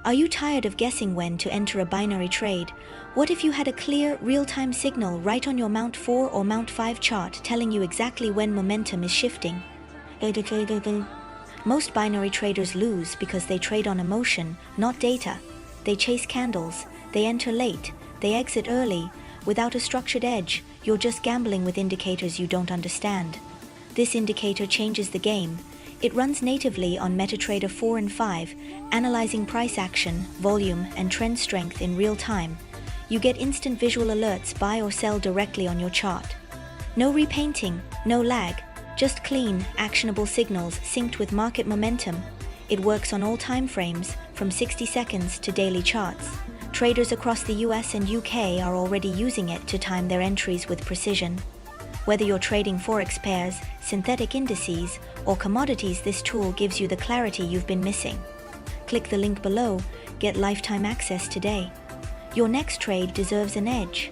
Are you tired of guessing when to enter a binary trade? What if you had a clear, real-time signal right on your Mount 4 or Mount 5 chart telling you exactly when momentum is shifting? Most binary traders lose because they trade on emotion, not data. They chase candles, they enter late, they exit early. Without a structured edge, you're just gambling with indicators you don't understand. This indicator changes the game. It runs natively on MetaTrader 4 and 5, analyzing price action, volume, and trend strength in real time. You get instant visual alerts, buy or sell directly on your chart. No repainting, no lag, just clean, actionable signals synced with market momentum. It works on all time frames, from 60 seconds to daily charts. Traders across the US and UK are already using it to time their entries with precision. Whether you're trading forex pairs, synthetic indices, or commodities, this tool gives you the clarity you've been missing. Click the link below, get lifetime access today. Your next trade deserves an edge.